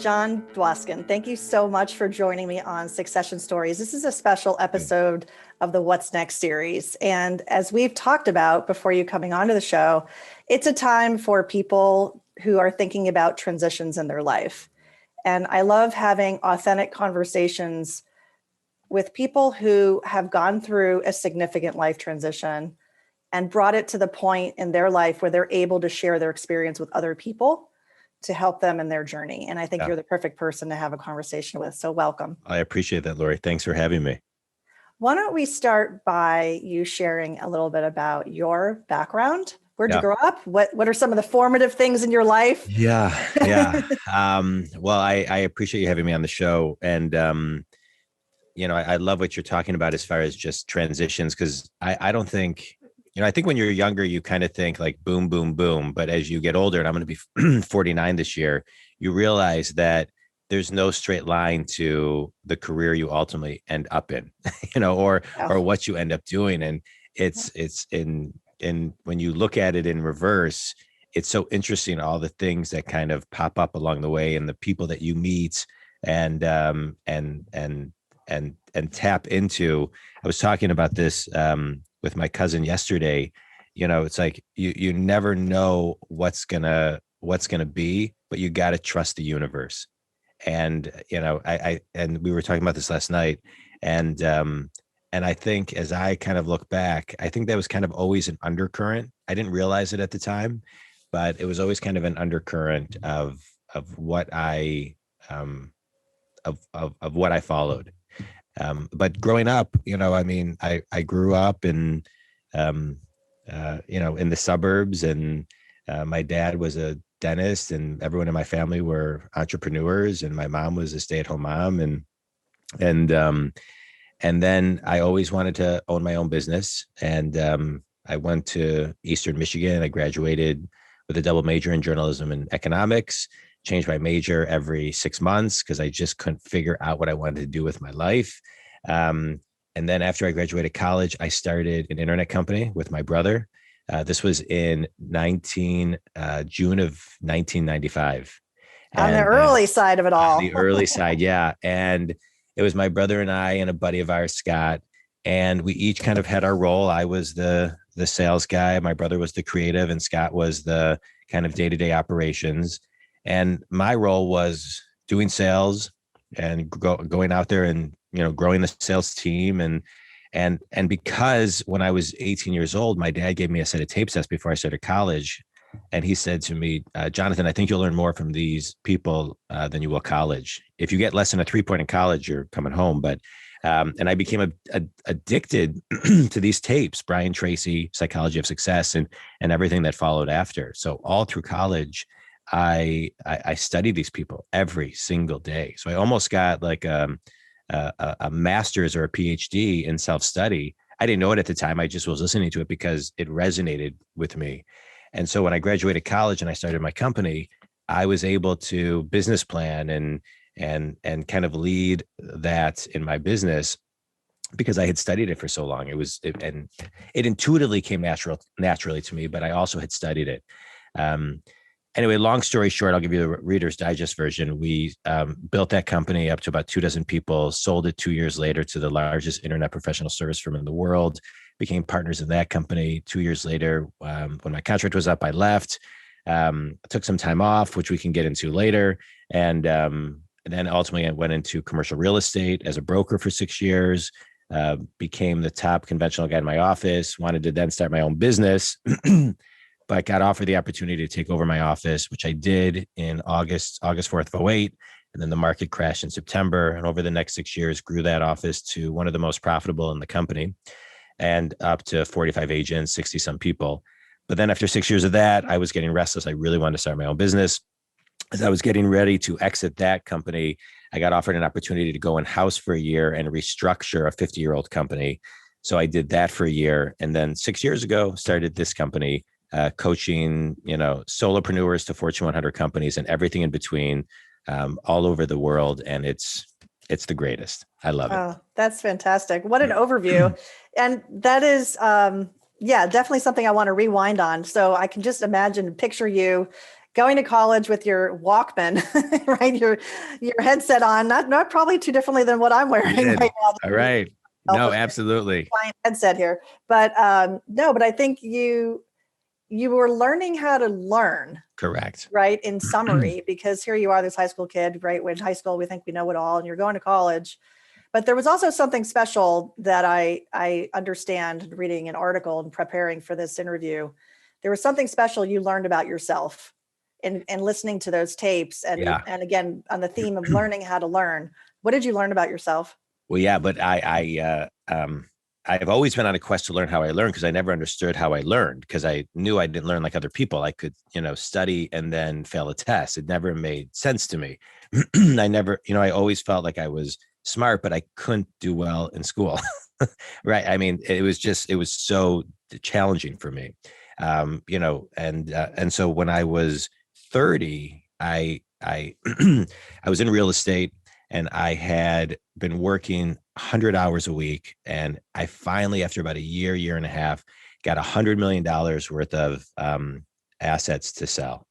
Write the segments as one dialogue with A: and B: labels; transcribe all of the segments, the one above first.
A: Jon Dwoskin, thank you so much for joining me on Succession Stories. This is a special episode of the What's Next series. And as we've talked about before you coming onto the show, it's a time for people who are thinking about transitions in their life. And I love having authentic conversations with people who have gone through a significant life transition and brought it to the point in their life where they're able to share their experience with other people to help them in their journey. And I think you're the perfect person to have a conversation with. So welcome.
B: I appreciate that, Laurie. Thanks for having me.
A: Why don't we start by you sharing a little bit about your background? Where'd you grow up? What are some of the formative things in your life?
B: Yeah. Well, I appreciate you having me on the show. And, I love what you're talking about as far as just transitions, because I don't think, I think when you're younger, you kind of think like boom, boom, boom. But as you get older, and I'm going to be 49 this year, you realize that there's no straight line to the career you ultimately end up in, or what you end up doing. And it's when you look at it in reverse, it's so interesting, all the things that kind of pop up along the way and the people that you meet and tap into. I was talking about this with my cousin yesterday. It's like you never know what's gonna be, but you got to trust the universe. And and we were talking about this last night, and I think as I kind of look back, I think that was kind of always an undercurrent. I didn't realize it at the time, but it was always kind of an undercurrent of what I of what I followed. But growing up, I grew up in in the suburbs, and my dad was a dentist, and everyone in my family were entrepreneurs, and my mom was a stay-at-home mom, and then I always wanted to own my own business. And I went to Eastern Michigan. I graduated with a double major in journalism and economics, changed my major every 6 months because I just couldn't figure out what I wanted to do with my life. And then after I graduated college, I started an internet company with my brother. This was in June of 1995.
A: On the early side of it all.
B: On the early side, yeah. And it was my brother and I and a buddy of ours, Scott, and we each kind of had our role. I was the sales guy, my brother was the creative, and Scott was the kind of day-to-day operations. And my role was doing sales and going out there and growing the sales team. And because when I was 18 years old, my dad gave me a set of tape sets before I started college. And he said to me, Jonathan, I think you'll learn more from these people than you will college. If you get less than a 3-point in college, you're coming home. But and I became addicted to these tapes, Brian Tracy, Psychology of Success, and everything that followed after. So all through college, I studied these people every single day. So I almost got like a master's or a PhD in self-study. I didn't know it at the time. I just was listening to it because it resonated with me. And so when I graduated college and I started my company, I was able to business plan and kind of lead that in my business because I had studied it for so long. And it intuitively came naturally to me, but I also had studied it. Anyway, long story short, I'll give you the Reader's Digest version. We built that company up to about 24 people, sold it 2 years later to the largest internet professional service firm in the world, became partners in that company. 2 years later, when my contract was up, I left, took some time off, which we can get into later. And then ultimately I went into commercial real estate as a broker for 6 years, became the top conventional guy in my office, wanted to then start my own business. But got offered the opportunity to take over my office, which I did in August 4th of 2008. And then the market crashed in September. And over the next 6 years, grew that office to one of the most profitable in the company and up to 45 agents, 60 some people. But then after 6 years of that, I was getting restless. I really wanted to start my own business. As I was getting ready to exit that company, I got offered an opportunity to go in-house for a year and restructure a 50-year-old company. So I did that for a year. And then 6 years ago, started this company, coaching, solopreneurs to Fortune 100 companies and everything in between, all over the world. And it's the greatest. I love it.
A: Oh, that's fantastic. What an overview. And that is, definitely something I want to rewind on. So I can just imagine, picture you going to college with your Walkman, right? Your headset on, not probably too differently than what I'm wearing right now.
B: All right. No, absolutely.
A: Client headset here, but no, but I think you were learning how to learn.
B: Correct.
A: Right. In summary, because here you are, this high school kid, right? When in high school, we think we know it all, and you're going to college. But there was also something special that I understand reading an article and preparing for this interview. There was something special you learned about yourself and listening to those tapes. And again, on the theme of learning how to learn, what did you learn about yourself?
B: Well, yeah, but I've always been on a quest to learn how I learn, because I never understood how I learned, because I knew I didn't learn like other people. I could, study and then fail a test. It never made sense to me. I always felt like I was smart, but I couldn't do well in school. Right. I mean, it was so challenging for me. And so when I was 30, I I was in real estate, and I had been working 100 hours a week. And I finally, after about a year and a half, got $100 million worth of assets to sell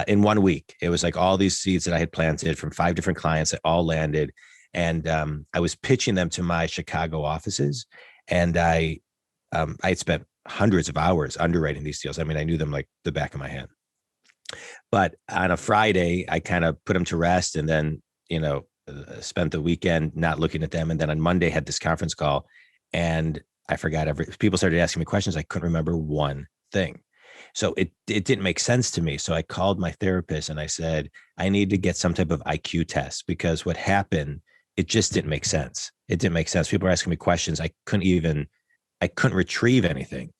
B: in 1 week. It was like all these seeds that I had planted from 5 different clients that all landed. And I was pitching them to my Chicago offices. And I had spent hundreds of hours underwriting these deals. I mean, I knew them like the back of my hand. But on a Friday, I kind of put them to rest, and then, spent the weekend not looking at them. And then on Monday had this conference call, and I forgot people started asking me questions. I couldn't remember one thing. So it didn't make sense to me. So I called my therapist and I said, I need to get some type of IQ test, because what happened, it just didn't make sense. It didn't make sense. People were asking me questions. I couldn't retrieve anything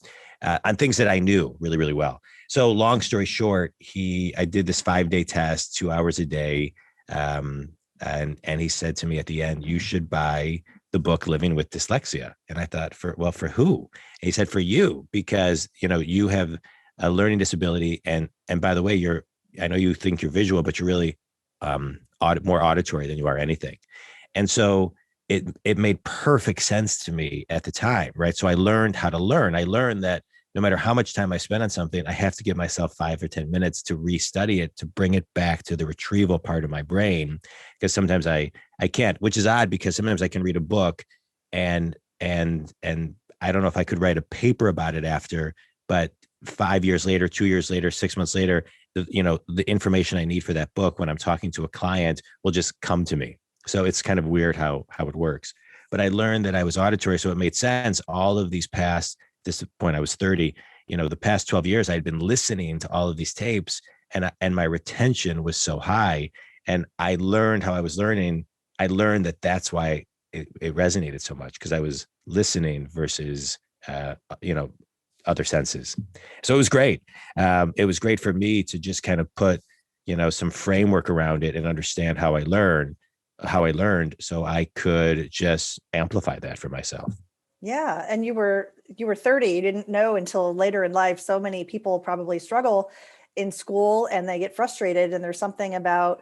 B: on things that I knew really, really well. So long story short, I did this 5-day test, 2 hours a day. And he said to me at the end, you should buy the book Living with Dyslexia. And I thought, for who? And he said, for you, because, you have a learning disability. And by the way, I know you think you're visual, but you're really more auditory than you are anything. And so it made perfect sense to me at the time, right? So I learned how to learn. I learned that no matter how much time I spend on something, I have to give myself 5 or 10 minutes to restudy it, to bring it back to the retrieval part of my brain. Because sometimes I can't, which is odd, because sometimes I can read a book and I don't know if I could write a paper about it after, but 5 years later, 2 years later, 6 months later, the information I need for that book when I'm talking to a client will just come to me. So it's kind of weird how it works. But I learned that I was auditory, so it made sense. All of these past, this point I was 30, the past 12 years, I'd been listening to all of these tapes, and my retention was so high. And I learned how I was learning. I learned that that's why it resonated so much, because I was listening versus, other senses. So it was great. It was great for me to just kind of put, some framework around it and understand how I learned, so I could just amplify that for myself.
A: Yeah. And you were 30, you didn't know until later in life. So many people probably struggle in school and they get frustrated. And there's something about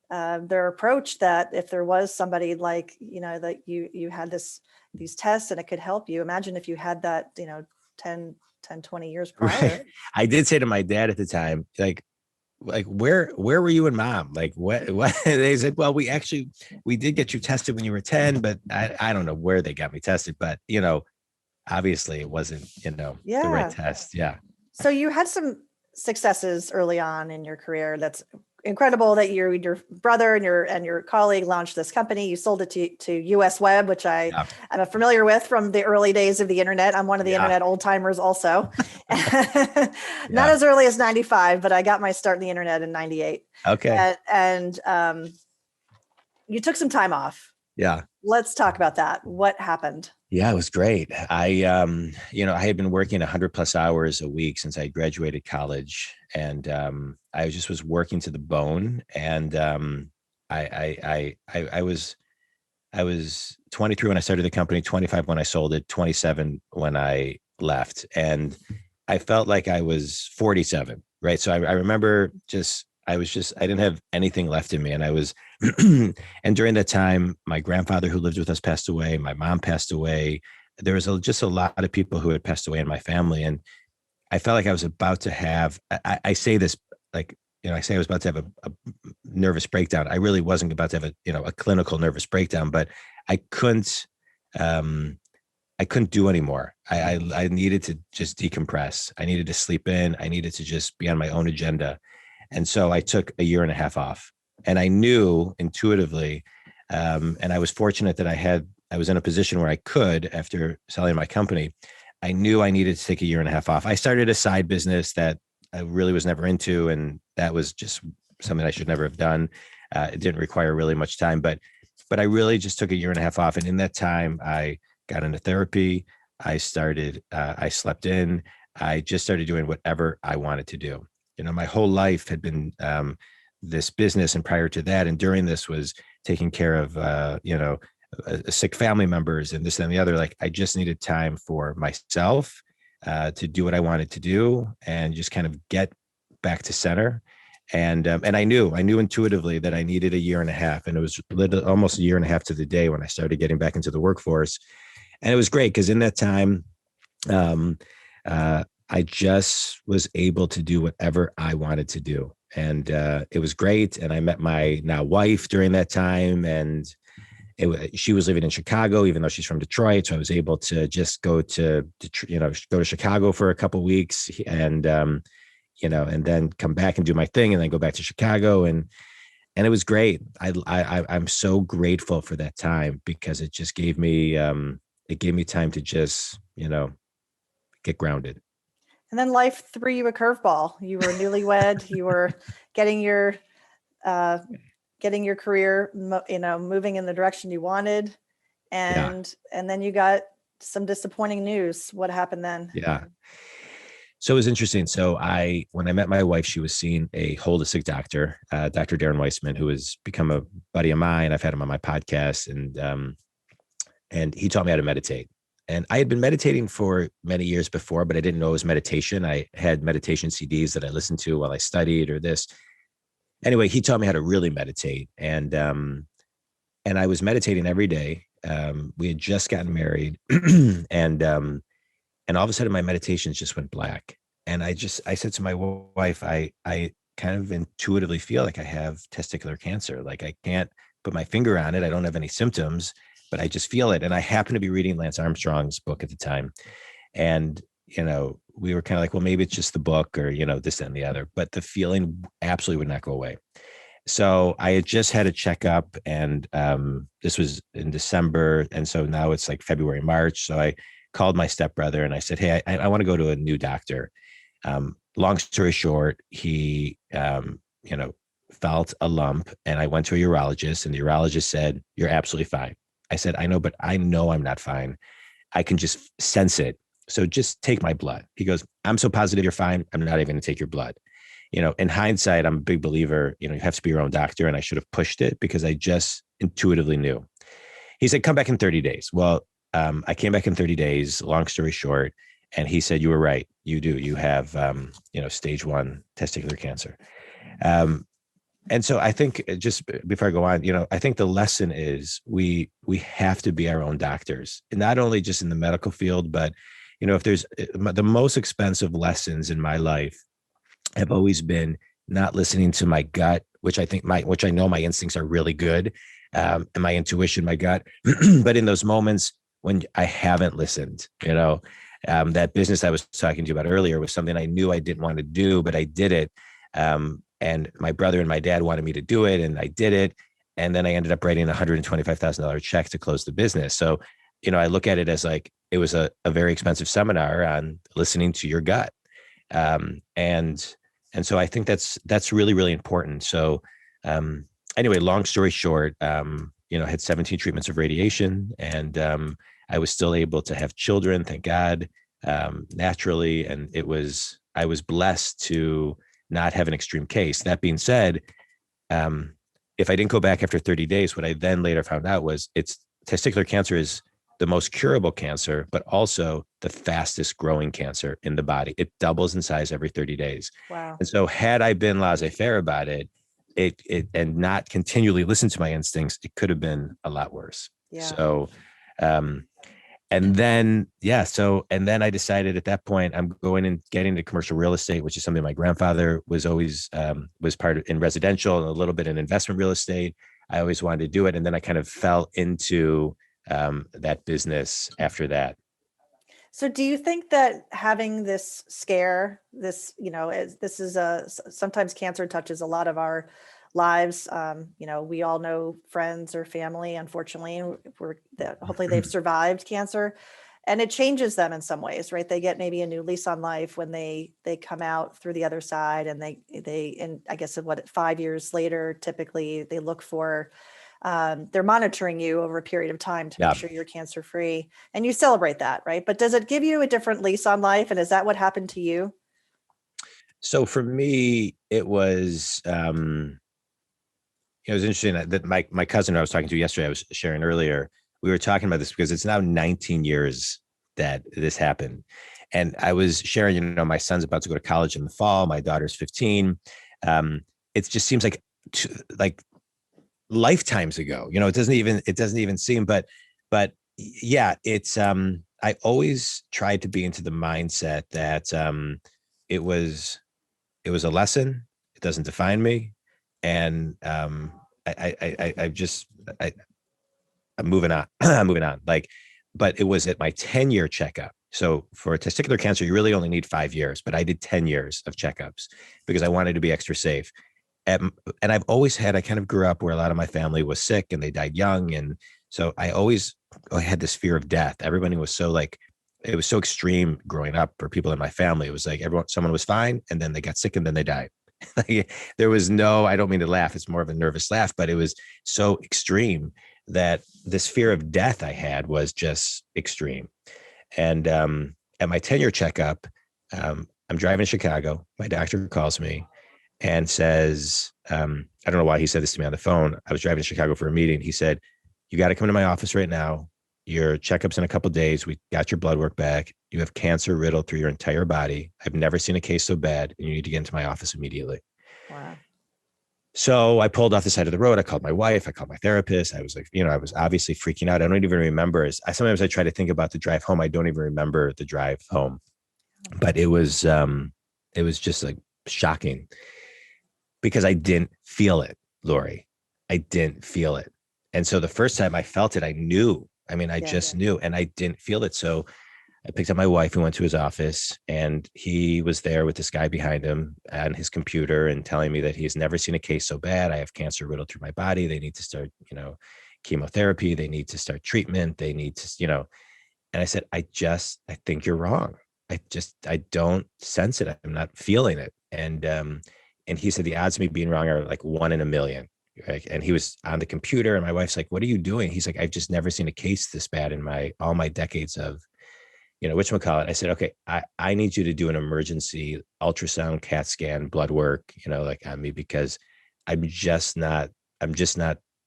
A: their approach that if there was somebody like, that you had these tests and it could help you. Imagine if you had that, 10, 20 years prior.
B: Right. I did say to my dad at the time, like where were you and mom? Like what they said, well, we did get you tested when you were 10, but I don't know where they got me tested, but obviously it wasn't, the right test. Yeah.
A: So you had some successes early on in your career. That's incredible that your brother and your colleague launched this company. You sold it to US Web, which I'm familiar with from the early days of the internet. I'm one of the internet old timers also. Not as early as 95, but I got my start in the internet in 98.
B: Okay.
A: And you took some time off.
B: Yeah.
A: Let's talk about that. What happened?
B: Yeah, it was great. I had been working 100+ hours a week since I graduated college, and I just was working to the bone. And I was 23 when I started the company, 25 when I sold it, 27 when I left, and I felt like I was 47. Right. So I remember I didn't have anything left in me. And I was, and during that time, my grandfather who lived with us passed away. My mom passed away. There was just a lot of people who had passed away in my family. And I felt like I was about to have, I say this like, I say I was about to have a nervous breakdown. I really wasn't about to have a clinical nervous breakdown, but I couldn't, I couldn't do anymore. I needed to just decompress. I needed to sleep in. I needed to just be on my own agenda. And so I took a year and a half off, and I knew intuitively, and I was fortunate that I was in a position where I could, after selling my company, I knew I needed to take a year and a half off. I started a side business that I really was never into, and that was just something I should never have done. It didn't require really much time, but I really just took a year and a half off. And in that time, I got into therapy. I slept in. I just started doing whatever I wanted to do. My whole life had been this business, and prior to that, and during this, was taking care of sick family members and this and the other. Like, I just needed time for myself to do what I wanted to do and just kind of get back to center. And I knew intuitively that I needed a year and a half, and it was almost a year and a half to the day when I started getting back into the workforce. And it was great because in that time, I just was able to do whatever I wanted to do. And it was great. And I met my now wife during that time, and she was living in Chicago, even though she's from Detroit. So I was able to just go to Chicago for a couple of weeks, and and then come back and do my thing, and then go back to Chicago, and it was great. I'm so grateful for that time, because it just gave me time to just get grounded.
A: And then life threw you a curveball. You were newlywed. You were getting your career, moving in the direction you wanted, and then you got some disappointing news. What happened then?
B: Yeah. So it was interesting. So when I met my wife, she was seeing a holistic doctor, Dr. Darren Weissman, who has become a buddy of mine. I've had him on my podcast, and he taught me how to meditate. And I had been meditating for many years before, but I didn't know it was meditation. I had meditation CDs that I listened to while I studied or this. Anyway, he taught me how to really meditate. And I was meditating every day. We had just gotten married, and all of a sudden my meditations just went black. And I said to my wife, I kind of intuitively feel like I have testicular cancer. Like, I can't put my finger on it. I don't have any symptoms, but I just feel it. And I happened to be reading Lance Armstrong's book at the time. And, we were kind of like, well, maybe it's just the book, or, this and the other, but the feeling absolutely would not go away. So I had just had a checkup, and this was in December. And so now it's like February, March. So I called my stepbrother and I said, hey, I want to go to a new doctor. Long story short, he, felt a lump, and I went to a urologist, and the urologist said, you're absolutely fine. I said, I know, but I know I'm not fine. I can just sense it. So just take my blood. He goes, I'm so positive you're fine, I'm not even going to take your blood. In hindsight, I'm a big believer, you have to be your own doctor, and I should have pushed it because I just intuitively knew. He said, come back in 30 days. Well, I came back in 30 days, long story short, and he said, you were right. You have, stage 1 testicular cancer. And so I think, just before I go on, I think the lesson is we have to be our own doctors, and not only just in the medical field, but, if there's the most expensive lessons in my life have always been not listening to my gut, which I know my instincts are really good, and my intuition, my gut, but in those moments when I haven't listened, that business I was talking to you about earlier was something I knew I didn't want to do, but I did it. And my brother and my dad wanted me to do it, and I did it. And then I ended up writing a $125,000 check to close the business. So, I look at it as like, it was a very expensive seminar on listening to your gut. And so I think that's really, really important. So, anyway, long story short, I had 17 treatments of radiation, and I was still able to have children, thank God, naturally. And I was blessed to not have an extreme case. That being said, if I didn't go back after 30 days, what I then later found out was testicular cancer is the most curable cancer, but also the fastest growing cancer in the body. It doubles in size every 30 days.
A: Wow.
B: And so had I been laissez-faire about it, and not continually listen to my instincts, it could have been a lot worse.
A: Yeah.
B: So, And then, yeah. So, and then I decided at that point, I'm going and getting into commercial real estate, which is something my grandfather was always, was part of in residential and a little bit in investment real estate. I always wanted to do it. And then I kind of fell into that business after that.
A: So do you think that having this scare, this is sometimes cancer touches a lot of our lives. We all know friends or family, unfortunately, that hopefully they've survived cancer, and it changes them in some ways, right? They get maybe a new lease on life when they come out through the other side, and and I guess 5 years later, typically they look for, they're monitoring you over a period of time to make
B: Yeah.
A: sure you're cancer free, and you celebrate that, right? But does it give you a different lease on life? And is that what happened to you?
B: So for me, it was interesting that my cousin I was talking to yesterday, I was sharing earlier, we were talking about this because it's now 19 years that this happened. And I was sharing, my son's about to go to college in the fall. My daughter's 15. It just seems like lifetimes ago. It doesn't even seem, but yeah, I always tried to be into the mindset that it was it was a lesson. It doesn't define me, and I just I'm moving on. I'm moving on. But it was at my 10-year checkup. So for testicular cancer, you really only need 5 years, but I did 10 years of checkups because I wanted to be extra safe. And, and I kind of grew up where a lot of my family was sick and they died young. And so I had this fear of death. Everybody was it was so extreme growing up for people in my family. It was like someone was fine and then they got sick and then they died. There was I don't mean to laugh. It's more of a nervous laugh, but it was so extreme that this fear of death I had was just extreme. And at my 10-year checkup, I'm driving to Chicago. My doctor calls me and says, I don't know why he said this to me on the phone. I was driving to Chicago for a meeting. He said, "You got to come to my office right now. Your checkup's in a couple of days. We got your blood work back. You have cancer riddled through your entire body. I've never seen a case so bad, and you need to get into my office immediately."
A: Wow.
B: So I pulled off the side of the road. I called my wife. I called my therapist. I was like, I was obviously freaking out. I don't even remember. Sometimes I try to think about the drive home. I don't even remember the drive home, but it was just like shocking because I didn't feel it, Laurie. I didn't feel it. And so the first time I felt it, I knew. I mean, I just knew, and I didn't feel it. So I picked up my wife and went to his office, and he was there with this guy behind him on his computer and telling me that he has never seen a case so bad. I have cancer riddled through my body. They need to start, chemotherapy. They need to start treatment. They need to, and I said, I think you're wrong. I don't sense it. I'm not feeling it. And he said, the odds of me being wrong are like 1 in a million. Right? And he was on the computer, and my wife's like, "What are you doing?" He's like, "I've just never seen a case this bad in all my decades of, whatchamacallit." I said, "Okay, I need you to do an emergency ultrasound, CAT scan, blood work, on me, because I'm just not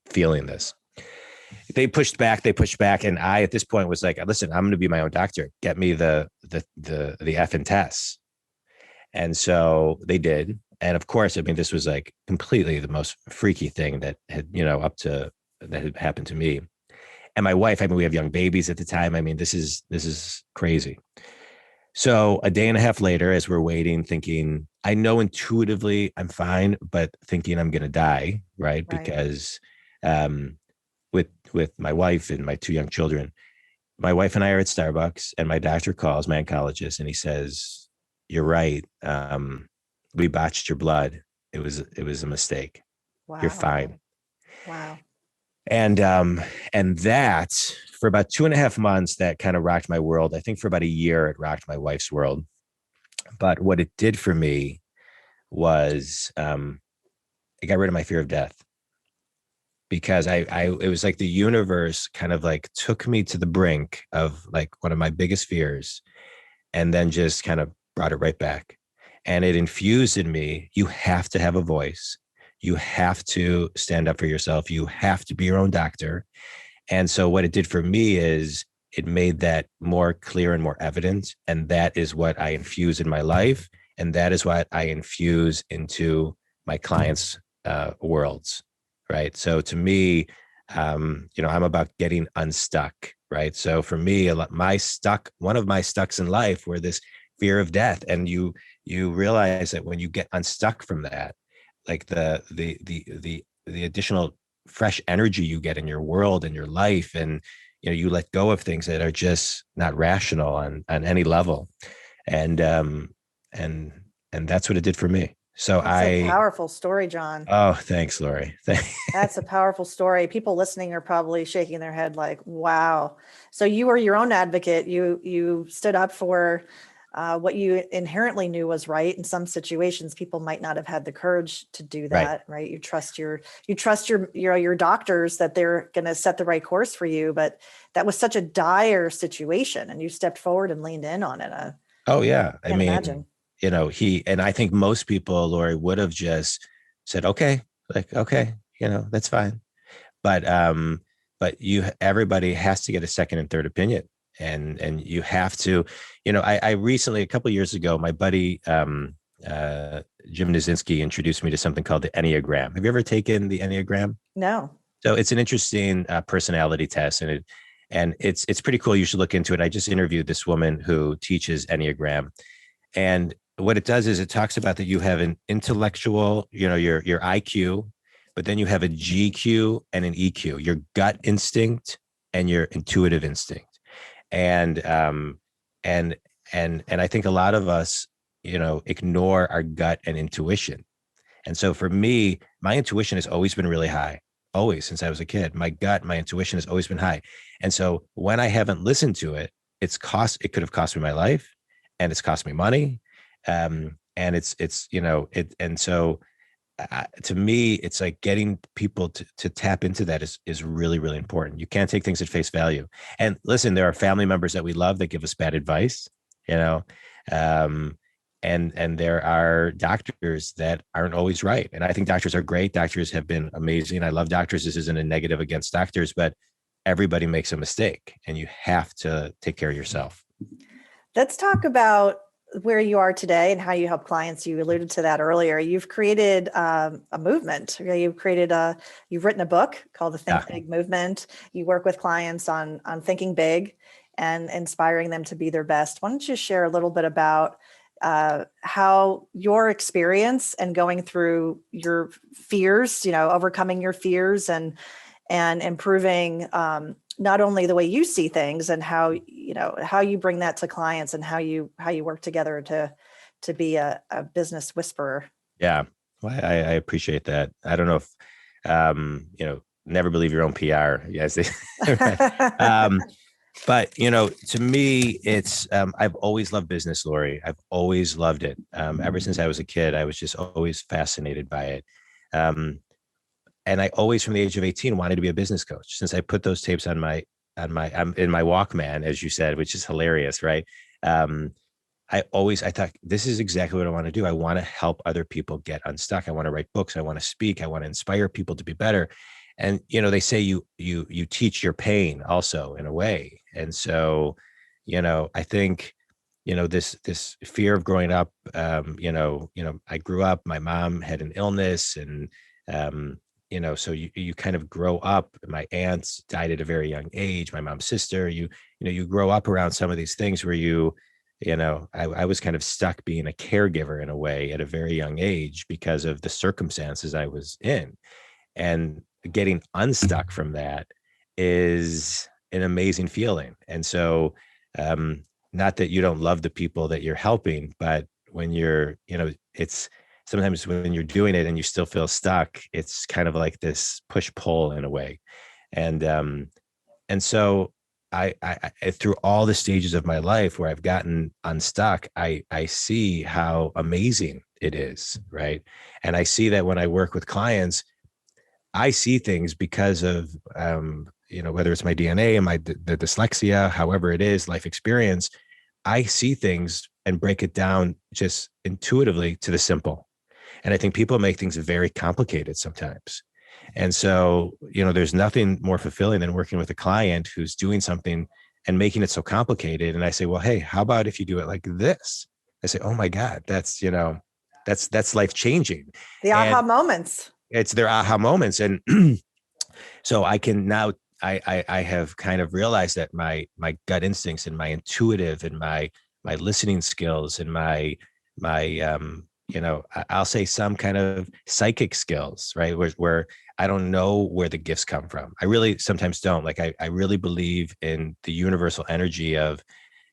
B: feeling this." They pushed back. And I, at this point, was like, "Listen, I'm going to be my own doctor. Get me the effing tests." And so they did. And of course, I mean, this was like completely the most freaky thing that had, that had happened to me. And my wife, I mean, we have young babies at the time. I mean, this is crazy. So a day and a half later, as we're waiting, thinking, I know intuitively I'm fine, but thinking I'm going to die, right? Because with my wife and my 2 young children, my wife and I are at Starbucks, and my doctor calls, my oncologist, and he says, "You're right. We botched your blood. It was a mistake.
A: Wow.
B: You're fine."
A: Wow.
B: And that for about 2.5 months, that kind of rocked my world. I think for about a year, it rocked my wife's world. But what it did for me was it got rid of my fear of death, because it was like the universe kind of like took me to the brink of like one of my biggest fears, and then just kind of brought it right back. And it infused in me, you have to have a voice. You have to stand up for yourself. You have to be your own doctor. And so what it did for me is it made that more clear and more evident. And that is what I infuse in my life. And that is what I infuse into my clients' worlds. Right. So to me, I'm about getting unstuck. right? So for me, one of my stucks in life were this fear of death. And you realize that when you get unstuck from that, like the additional fresh energy you get in your world and your life, and you let go of things that are just not rational on any level. And and and that's what it did for me. So
A: That's a powerful story, Jon.
B: oh, thanks, Laurie.
A: That's a powerful story. People listening are probably shaking their head like, wow. So you were your own advocate. You stood up for what you inherently knew was right. In some situations, people might not have had the courage to do
B: Right.
A: that, right? You trust your doctors that they're going to set the right course for you. But that was such a dire situation, and you stepped forward and leaned in on it. I
B: Oh yeah. I
A: can't
B: mean,
A: imagine.
B: and I think most people, Laurie, would have just said, okay, like, okay, that's fine. But everybody has to get a second and third opinion. And you have to, I recently, a couple of years ago, my buddy, Jim Nazinski introduced me to something called the Enneagram. Have you ever taken the Enneagram?
A: No.
B: So it's an interesting personality test, and it's pretty cool. You should look into it. I just interviewed this woman who teaches Enneagram, and what it does is it talks about that you have an intellectual, your IQ, but then you have a GQ and an EQ, your gut instinct and your intuitive instinct. And and and I think a lot of us, ignore our gut and intuition. And so for me, my intuition has always been really high, always since I was a kid. My gut, my intuition has always been high. And so when I haven't listened to it, it could have cost me my life, and it's cost me money. And and so to me, it's like getting people to tap into that is really, really important. You can't take things at face value. And listen, there are family members that we love that give us bad advice, you know, um, and there are doctors that aren't always right. And I think doctors are great. Doctors have been amazing. I love doctors. This isn't a negative against doctors, but everybody makes a mistake, and you have to take care of yourself.
A: Let's talk about where you are today and how you help clients. You alluded to that earlier. You've created a movement. You've written a book called the
B: Yeah.
A: Think Big Movement. You work with clients on thinking big and inspiring them to be their best. Why don't you share a little bit about how your experience and going through your fears, overcoming your fears and improving not only the way you see things and how you bring that to clients and how you work together to be a business whisperer.
B: Yeah. Well, I appreciate that. I don't know if, never believe your own PR. Yes. But to me, it's I've always loved business, Laurie. I've always loved it. Ever since I was a kid, I was just always fascinated by it. And I always, from the age of 18, wanted to be a business coach. Since I put those tapes I'm in my Walkman, as you said, which is hilarious, right? I thought this is exactly what I want to do. I want to help other people get unstuck. I want to write books. I want to speak. I want to inspire people to be better. And they say you teach your pain also, in a way. And so, I think, this fear of growing up. I grew up. My mom had an illness, and so you kind of grow up. My aunts died at a very young age. My mom's sister. You grow up around some of these things where I was kind of stuck being a caregiver in a way at a very young age because of the circumstances I was in. And getting unstuck from that is an amazing feeling. And so, not that you don't love the people that you're helping, but when it's sometimes when you're doing it and you still feel stuck, it's kind of like this push pull in a way. And so I through all the stages of my life where I've gotten unstuck, I see how amazing it is. Right. And I see that when I work with clients, I see things because of, whether it's my DNA and the dyslexia, however it is, life experience, I see things and break it down just intuitively to the simple. And I think people make things very complicated sometimes. And so, there's nothing more fulfilling than working with a client who's doing something and making it so complicated. And I say, well, hey, how about if you do it like this? I say, oh my God, that's life changing.
A: The aha
B: And
A: moments.
B: it's their aha moments. And so I can now I have kind of realized that my gut instincts and my intuitive and my listening skills and my I'll say some kind of psychic skills, right? Where I don't know where the gifts come from. I really sometimes don't. Like I really believe in the universal energy of,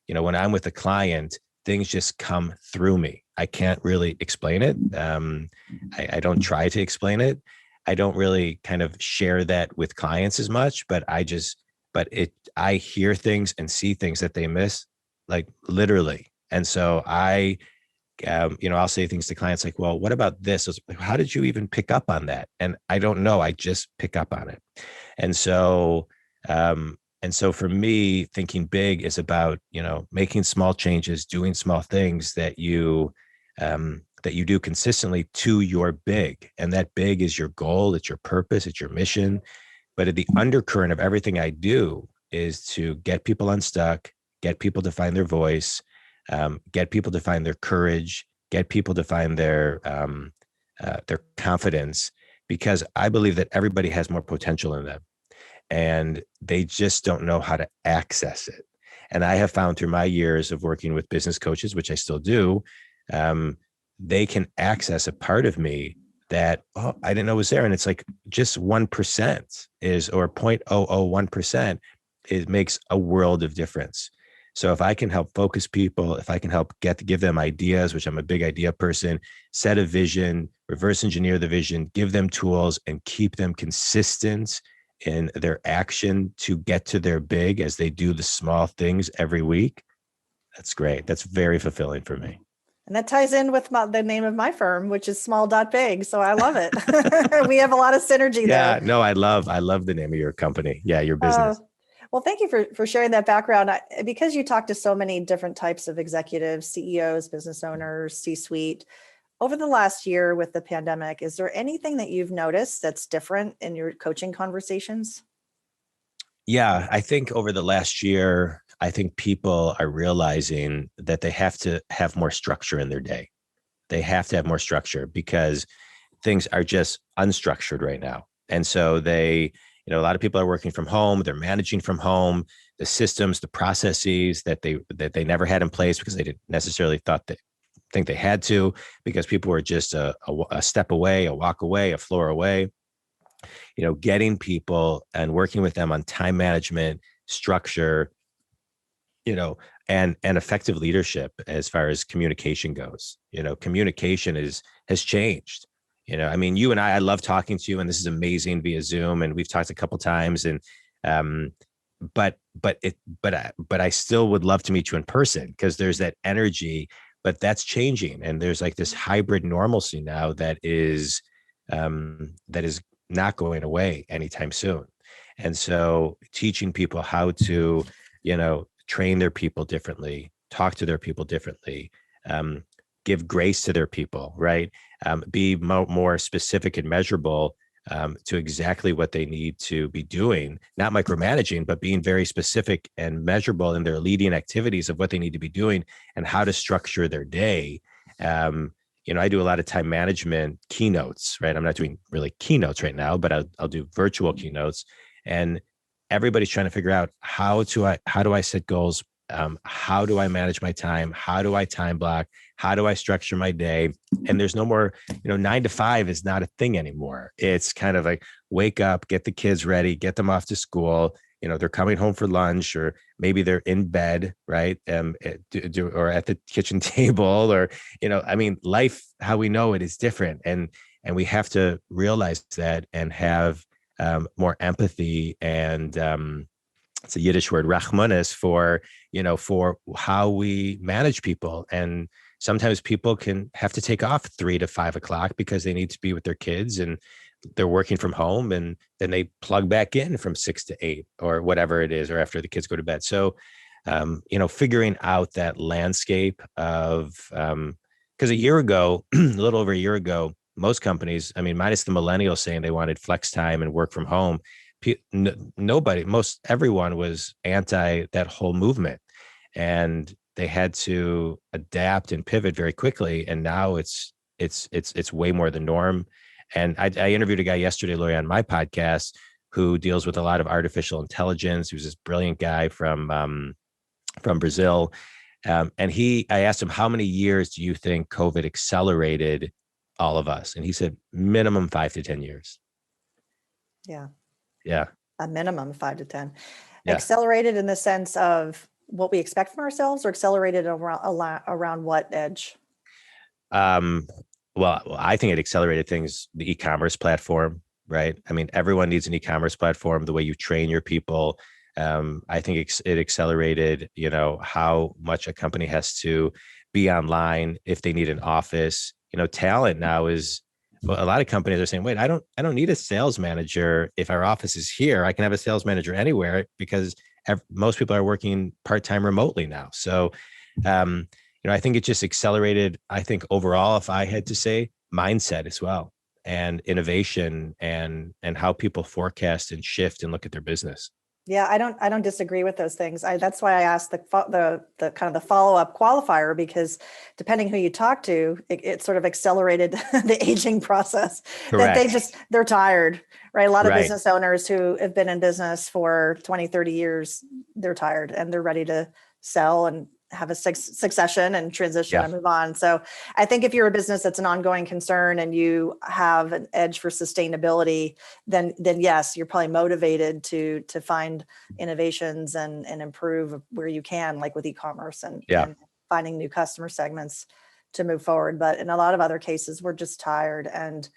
B: when I'm with a client, things just come through me. I can't really explain it. I don't try to explain it. I don't really kind of share that with clients as much, but I hear things and see things that they miss, like literally. And so I'll say things to clients like, well, what about this? How did you even pick up on that? And I don't know. I just pick up on it. And so, for me, thinking big is about, making small changes, doing small things that you do consistently to your big. And that big is your goal. It's your purpose. It's your mission. But at the undercurrent of everything I do is to get people unstuck, get people to find their voice, get people to find their courage, get people to find their confidence, because I believe that everybody has more potential in them and they just don't know how to access it. And I have found through my years of working with business coaches, which I still do, they can access a part of me that, I didn't know was there. And it's like just 1% or 0.001%, it makes a world of difference. So if I can help focus people, if I can help give them ideas, which I'm a big idea person, set a vision, reverse engineer the vision, give them tools and keep them consistent in their action to get to their big as they do the small things every week, that's great. That's very fulfilling for me.
A: And that ties in with the name of my firm, which is small.big. So I love it. We have a lot of synergy there.
B: Yeah, no, I love the name of your company. Yeah, your business.
A: Well, thank you for sharing that background. Because you talk to so many different types of executives, CEOs, business owners, C-suite, over the last year with the pandemic, is there anything that you've noticed that's different in your coaching conversations?
B: Yeah, I think over the last year, I think people are realizing that they have to have more structure in their day. They have to have more structure because things are just unstructured right now. And so a lot of people are working from home, they're managing from home, the systems, the processes that they never had in place because they didn't necessarily think they had to, because people were just a step away, a walk away, a floor away. Getting people and working with them on time management, structure, and effective leadership as far as communication goes. Communication has changed. I mean, you and I love talking to you, and this is amazing via Zoom, and we've talked a couple times, and but I still would love to meet you in person because there's that energy, but that's changing, and there's like this hybrid normalcy now that is not going away anytime soon. And so teaching people how to, train their people differently, talk to their people differently, give grace to their people, right? Be more specific and measurable to exactly what they need to be doing, not micromanaging, but being very specific and measurable in their leading activities of what they need to be doing and how to structure their day. I do a lot of time management keynotes, right? I'm not doing really keynotes right now, but I'll do virtual keynotes, and everybody's trying to figure out how do I set goals? How do I manage my time? How do I time block? How do I structure my day? And there's no more, 9 to 5 is not a thing anymore. It's kind of like wake up, get the kids ready, get them off to school. They're coming home for lunch, or maybe they're in bed, right? Or at the kitchen table, or, life, how we know it is different. And we have to realize that and have more empathy and, it's a Yiddish word, rachmanis, for how we manage people. And sometimes people can have to take off 3 to 5 o'clock because they need to be with their kids, and they're working from home, and then they plug back in from 6 to 8 or whatever it is, or after the kids go to bed. So, figuring out that landscape of, because a year ago, a little over a year ago, most companies, minus the millennials saying they wanted flex time and work from home, everyone was anti that whole movement, and they had to adapt and pivot very quickly. And now it's way more the norm. And I interviewed a guy yesterday, Laurie, on my podcast, who deals with a lot of artificial intelligence. He was this brilliant guy from Brazil. And I asked him, how many years do you think COVID accelerated all of us? And he said, minimum 5 to 10 years.
A: Yeah.
B: Yeah.
A: A minimum 5 to 10.
B: Yeah.
A: Accelerated in the sense of what we expect from ourselves, or accelerated around what edge?
B: Well, I think it accelerated things, the e-commerce platform, right? I mean, everyone needs an e-commerce platform, the way you train your people. I think it accelerated, how much a company has to be online if they need an office. Talent now is, well, a lot of companies are saying, wait, I don't need a sales manager. If our office is here, I can have a sales manager anywhere, because most people are working part-time remotely now. So, I think it just accelerated, I think overall, if I had to say, mindset as well, and innovation, and how people forecast and shift and look at their business.
A: Yeah, I don't disagree with those things. That's why I asked the kind of the follow-up qualifier, because depending who you talk to, it sort of accelerated the aging process.
B: Correct.
A: That they're tired, right? A lot of
B: Right.
A: business owners who have been in business for 20, 30 years, they're tired and they're ready to sell and have a succession and transition and move on. So I think if you're a business that's an ongoing concern and you have an edge for sustainability, then yes, you're probably motivated to find innovations and improve where you can, like with e-commerce and finding new customer segments to move forward. But in a lot of other cases, we're just tired. And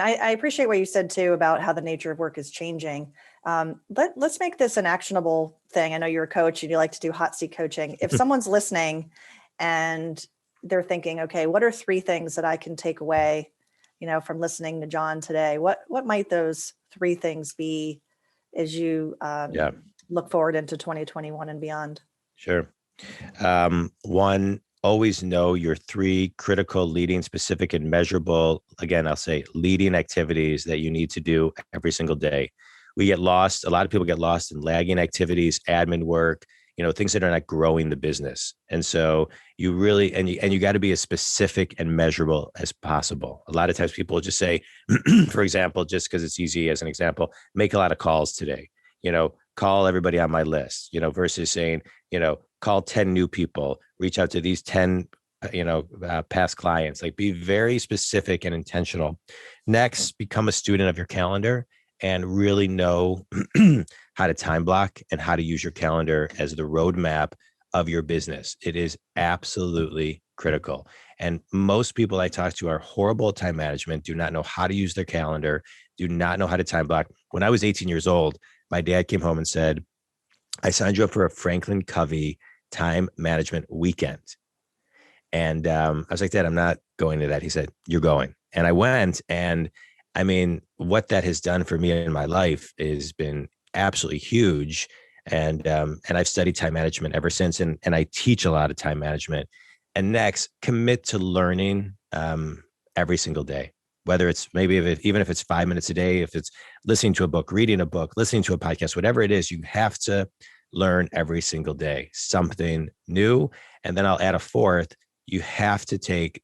A: I appreciate what you said too about how the nature of work is changing. Let's make this an actionable thing. I know you're a coach and you like to do hot seat coaching. If someone's listening and they're thinking, okay, what are 3 things that I can take away, from listening to Jon today? What might those 3 things be as you look forward into 2021 and beyond?
B: Sure. 1, always know your 3 critical, leading, specific, and measurable, again, I'll say leading activities that you need to do every single day. We get lost. A lot of people get lost in lagging activities, admin work, things that are not growing the business. And so you really, and you got to be as specific and measurable as possible. A lot of times people will just say, for example, just because it's easy as an example, make a lot of calls today, call everybody on my list, versus saying, call 10 new people, reach out to these 10, past clients. Like, be very specific and intentional. Next, become a student of your calendar and really know how to time block and how to use your calendar as the roadmap of your business. It is absolutely critical. And most people I talk to are horrible at time management, do not know how to use their calendar, do not know how to time block. When I was 18 years old, my dad came home and said, I signed you up for a Franklin Covey time management weekend. And I was like, Dad, I'm not going to that. He said, you're going. And I went. And I mean, what that has done for me in my life has been absolutely huge. And I've studied time management ever since. And I teach a lot of time management. And next, commit to learning every single day, whether it's even if it's 5 minutes a day, if it's listening to a book, reading a book, listening to a podcast, whatever it is, you have to learn every single day something new. And then I'll add a 4th, you have to take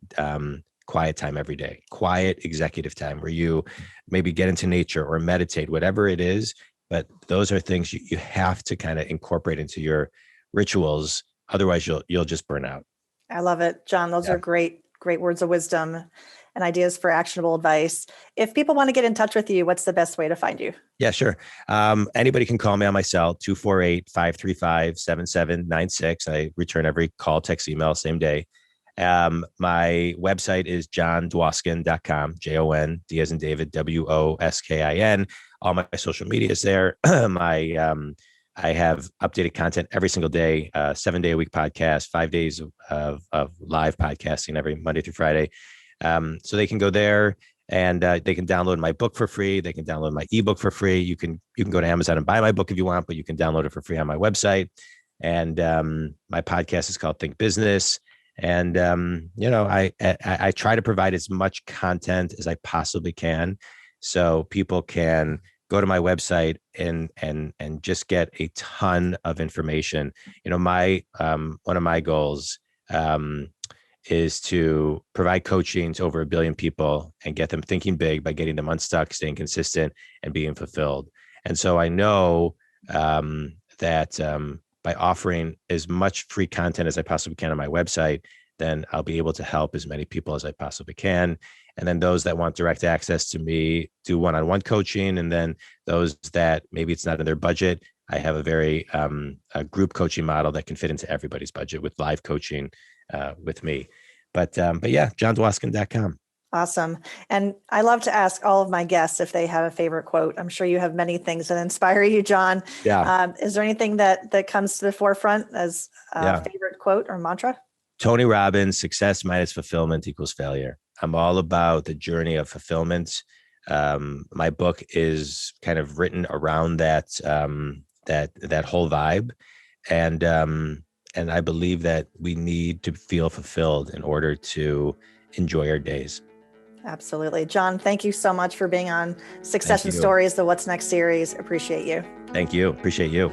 B: quiet time every day, quiet executive time where you maybe get into nature or meditate, whatever it is. But those are things you have to kind of incorporate into your rituals. Otherwise you'll just burn out.
A: I love it, Jon. Those are great words of wisdom and ideas for actionable advice. If people want to get in touch with you, what's the best way to find you?
B: Yeah, sure. Anybody can call me on my cell, 248-535-7796. I return every call, text, email, same day. My website is jondwoskin.com, JOND as in David, WOSKIN. All my social media is there. I have updated content every single day, 7-day-a-week podcast, 5 days of live podcasting every Monday through Friday. So they can go there and they can download my book for free. They can download my ebook for free. You can go to Amazon and buy my book if you want, but you can download it for free on my website. And my podcast is called Think Business. And, I try to provide as much content as I possibly can so people can go to my website and just get a ton of information. One of my goals is to provide coaching to over 1 billion people and get them thinking big by getting them unstuck, staying consistent, and being fulfilled. And so I know that by offering as much free content as I possibly can on my website, then I'll be able to help as many people as I possibly can. And then those that want direct access to me do one-on-one coaching. And then those that maybe it's not in their budget, I have a very a group coaching model that can fit into everybody's budget with live coaching with me. But yeah, jondwoskin.com.
A: Awesome. And I love to ask all of my guests if they have a favorite quote. I'm sure you have many things that inspire you, Jon.
B: Yeah.
A: Is there anything that comes to the forefront as a favorite quote or mantra?
B: Tony Robbins, success minus fulfillment equals failure. I'm all about the journey of fulfillment. My book is kind of written around that that whole vibe, and I believe that we need to feel fulfilled in order to enjoy our days.
A: Absolutely. Jon, thank you so much for being on Succession Stories, the What's Next series. Appreciate you.
B: Thank you. Appreciate you.